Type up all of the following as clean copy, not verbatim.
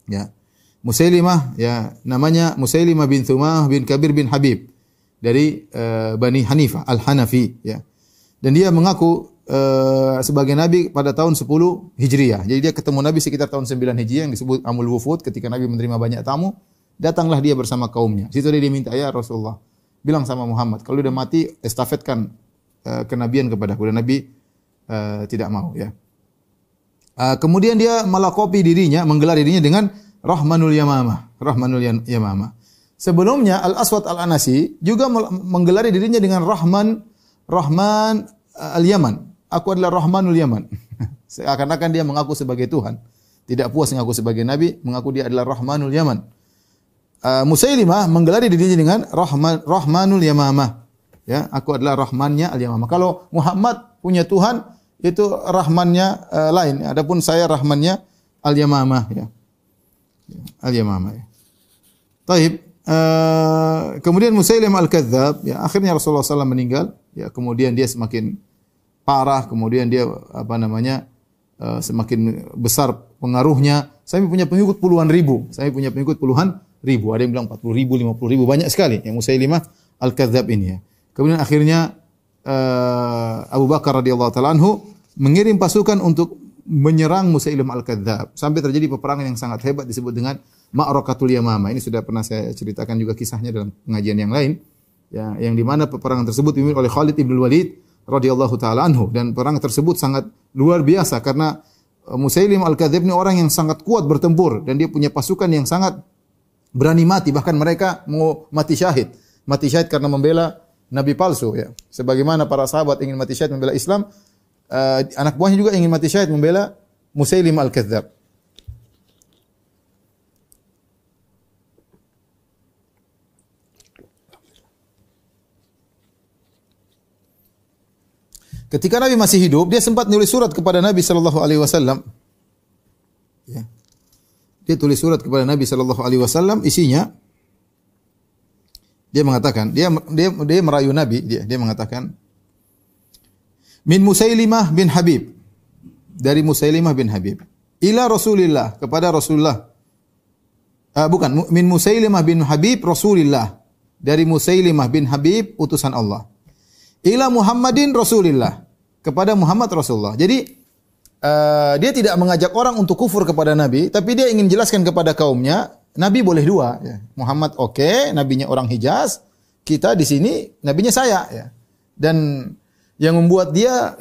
Ya. Musailimah ya namanya Musailimah bin Thumamah bin Kabir bin Habib dari Bani Hanifah Al-Hanafi ya. Dan dia mengaku sebagai nabi pada tahun 10 Hijriah. Jadi dia ketemu Nabi sekitar tahun 9 Hijriah yang disebut Amul Wufud ketika Nabi menerima banyak tamu, datanglah dia bersama kaumnya. Situ dia diminta, "Ya Rasulullah, bilang sama Muhammad, kalau udah mati estafetkan kenabian kepadaku." Dan Nabi tidak mau ya. Kemudian dia melakopi dirinya, menggelar dirinya dengan Rahmanul Yamamah, Rahmanul Yamamah. Sebelumnya Al-Aswad Al-Anasi juga menggelari dirinya dengan Rahman Al-Yaman. Aku adalah Rahmanul Yaman. Seakan-akan dia mengaku sebagai Tuhan. Tidak puas mengaku sebagai Nabi, mengaku dia adalah Rahmanul Yaman. Musailimah menggelari dirinya dengan Rahmanul Yamamah. Ya, aku adalah Rahmannya Al-Yamamah. Kalau Muhammad punya Tuhan, itu Rahmannya lain. Adapun saya Rahmannya Al-Yamamah. Ya. Al-Yamamah. Ya. Taib. Kemudian Musailimah Al-Kadzdzab, ya, akhirnya Rasulullah SAW meninggal. Ya, kemudian dia semakin parah, kemudian dia semakin besar pengaruhnya. Saya punya pengikut puluhan ribu. Ada yang bilang 40 ribu, 50 ribu, banyak sekali yang Musailimah Al-Kadzdzab ini ya. Kemudian akhirnya Abu Bakar radhiyallahu taala anhu mengirim pasukan untuk menyerang Musailimah Al-Kadzdzab sampai terjadi peperangan yang sangat hebat disebut dengan Ma'rakatul Yamamah. Ini sudah pernah saya ceritakan juga kisahnya dalam pengajian yang lain. Ya, yang di mana peperangan tersebut dipimpin oleh Khalid bin Walid radhiyallahu taala anhu, dan perang tersebut sangat luar biasa karena Musailimah Al-Kadzdzab ini orang yang sangat kuat bertempur dan dia punya pasukan yang sangat berani mati, bahkan mereka mau mati syahid karena membela nabi palsu ya. Sebagaimana para sahabat ingin mati syahid membela Islam, anak buahnya juga ingin mati syahid membela Musailimah Al-Kadzdzab. Ketika Nabi masih hidup, dia sempat nulis surat kepada Nabi sallallahu alaihi wasallam. Ya. Dia tulis surat kepada Nabi sallallahu alaihi wasallam, isinya dia mengatakan, dia merayu Nabi, dia mengatakan min Musailimah bin Habib, dari Musailimah bin Habib ila Rasulillah, kepada Rasulullah. Min Musailimah bin Habib Rasulillah, dari Musailimah bin Habib utusan Allah. Ila Muhammadin Rasulillah, kepada Muhammad Rasulullah. Jadi dia tidak mengajak orang untuk kufur kepada Nabi, tapi dia ingin jelaskan kepada kaumnya, Nabi boleh dua. Ya. Muhammad oke, nabinya orang Hijaz, kita di sini nabinya saya. Ya. Dan yang membuat dia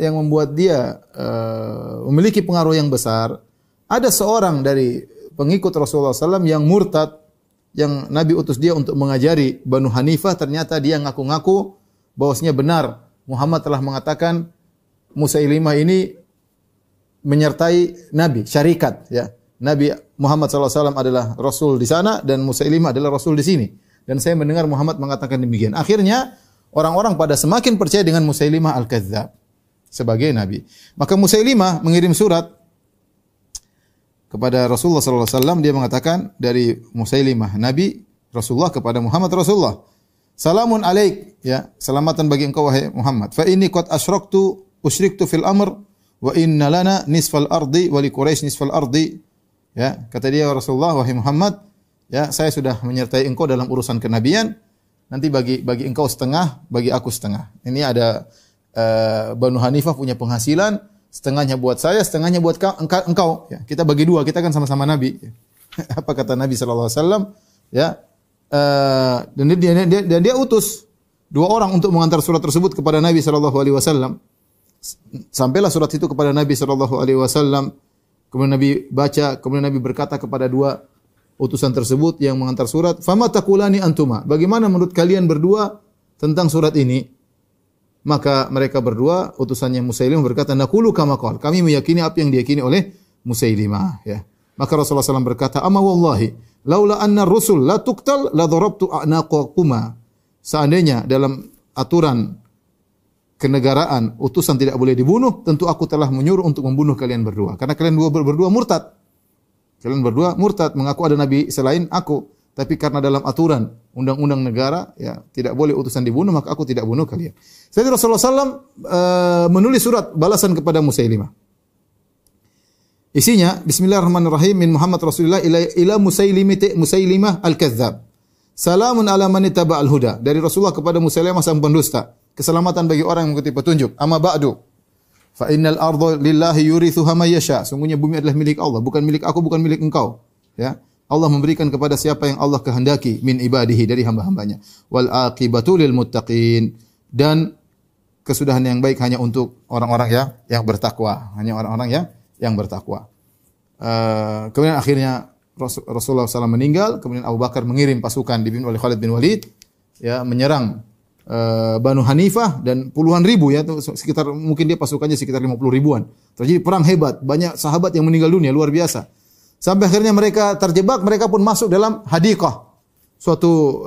memiliki pengaruh yang besar, ada seorang dari pengikut Rasulullah SAW yang murtad, yang Nabi utus dia untuk mengajari Banu Hanifah. Ternyata dia ngaku-ngaku bahwasanya benar Muhammad telah mengatakan Musailimah ini menyertai Nabi, syarikat ya. Nabi Muhammad SAW adalah Rasul di sana dan Musailimah adalah Rasul di sini. Dan saya mendengar Muhammad mengatakan demikian. Akhirnya orang-orang pada semakin percaya dengan Musailimah Al-Kadzdzab sebagai Nabi. Maka Musailimah mengirim surat kepada Rasulullah SAW. Dia mengatakan dari Musailimah Nabi Rasulullah kepada Muhammad Rasulullah. Salamun alaik, ya, selamatan bagi engkau wahai Muhammad. Fa inni qad usyriktu fil amr wa inna lana nisfal ardi wa li Quraisy nisfal ardi. Ya, kata dia Rasulullah, wahai Muhammad, ya, saya sudah menyertai engkau dalam urusan kenabian. Nanti bagi engkau setengah, bagi aku setengah. Ini ada Banu Hanifah punya penghasilan, setengahnya buat saya, setengahnya buat engkau. Ya, kita bagi dua, kita kan sama-sama Nabi. Apa kata Nabi sallallahu alaihi wasallam? Ya. Dan dia utus dua orang untuk mengantar surat tersebut kepada Nabi sallallahu alaihi wasallam. Sampailah surat itu kepada Nabi sallallahu alaihi wasallam. Kemudian Nabi baca, kemudian Nabi berkata kepada dua utusan tersebut yang mengantar surat, "Fama taqulani antuma?" Bagaimana menurut kalian berdua tentang surat ini? Maka mereka berdua, utusannya Musailimah berkata, "Naqulu kama qala." Kami meyakini apa yang diyakini oleh Musailimah, ya. Maka Rasulullah SAW berkata, "Amma wallahi, laula anna rusul la tuqtal la darabtu a'naqakuma." Seandainya dalam aturan kenegaraan utusan tidak boleh dibunuh, tentu aku telah menyuruh untuk membunuh kalian berdua. Karena kalian berdua murtad. Kalian berdua murtad, mengaku ada nabi selain aku. Tapi karena dalam aturan undang-undang negara, ya, tidak boleh utusan dibunuh, maka aku tidak bunuh kalian. Jadi Rasulullah SAW menulis surat balasan kepada Musailimah. Isinya bismillahirrahmanirrahim min Muhammad Rasulullah ila Musailimah al-Kadzdzab. Salamun ala man ittaba'al huda. Dari Rasulullah kepada Musailimah sang pendusta. Keselamatan bagi orang yang mengikuti petunjuk. Amma ba'du. Fa innal arda lillahi yurithuha may yasha. Sungguhnya bumi adalah milik Allah, bukan milik aku, bukan milik engkau. Ya. Allah memberikan kepada siapa yang Allah kehendaki min ibadihi, dari hamba-hambanya. Wal aqibatu lil muttaqin. Dan kesudahan yang baik hanya untuk orang-orang yang bertakwa, hanya orang-orang yang bertakwa. Kemudian akhirnya Rasulullah SAW meninggal, kemudian Abu Bakar mengirim pasukan dipimpin oleh Khalid bin Walid, ya, menyerang Banu Hanifah dan puluhan ribu, ya, sekitar mungkin dia pasukannya sekitar 50 ribuan. Terjadi perang hebat, banyak sahabat yang meninggal dunia, luar biasa. Sampai akhirnya mereka terjebak, mereka pun masuk dalam hadiqah, suatu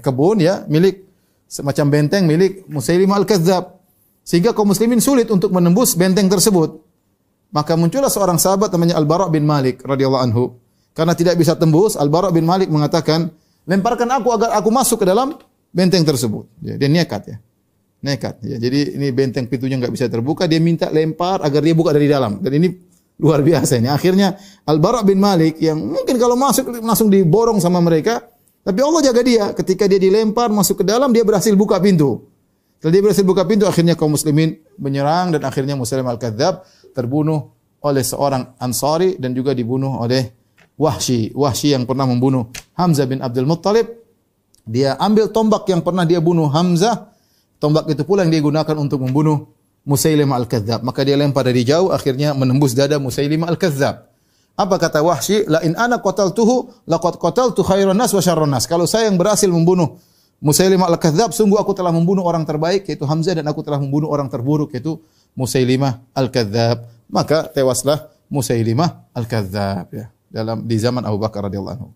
kebun, ya, milik semacam benteng milik Musailimah al-Kadzdzab. Sehingga kaum muslimin sulit untuk menembus benteng tersebut. Maka muncullah seorang sahabat namanya Al-Bara' bin Malik radhiyallahu anhu. Karena tidak bisa tembus, Al-Bara' bin Malik mengatakan, "Lemparkan aku agar aku masuk ke dalam benteng tersebut." Ya, dia nekat, ya. Nekat, ya. Jadi ini benteng pintunya enggak bisa terbuka, dia minta lempar agar dia buka dari dalam. Dan ini luar biasa ini. Akhirnya Al-Bara' bin Malik yang mungkin kalau masuk langsung diborong sama mereka, tapi Allah jaga dia. Ketika dia dilempar masuk ke dalam, dia berhasil buka pintu. Setelah dia berhasil buka pintu, akhirnya kaum muslimin menyerang dan akhirnya Musailimah al-Kadzdzab terbunuh oleh seorang Ansari dan juga dibunuh oleh Wahsy. Wahsy yang pernah membunuh Hamzah bin Abdul Muttalib. Dia ambil tombak yang pernah dia bunuh Hamzah. Tombak itu pula yang dia gunakan untuk membunuh Musailimah al-Kadzdzab. Maka dia lempar dari jauh, akhirnya menembus dada Musailimah al-Kadzdzab. Apa kata Wahsy? La in ana qataltuhu laqad qataltu khairan nas wa syarran nas. Kalau saya yang berhasil membunuh Musailimah al-Kadzdzab, sungguh aku telah membunuh orang terbaik yaitu Hamzah dan aku telah membunuh orang terburuk yaitu Musailimah al-Kadzdzab. Maka tewaslah Musailimah al-Kadzdzab, ya, di zaman Abu Bakar radhiyallahu anhu.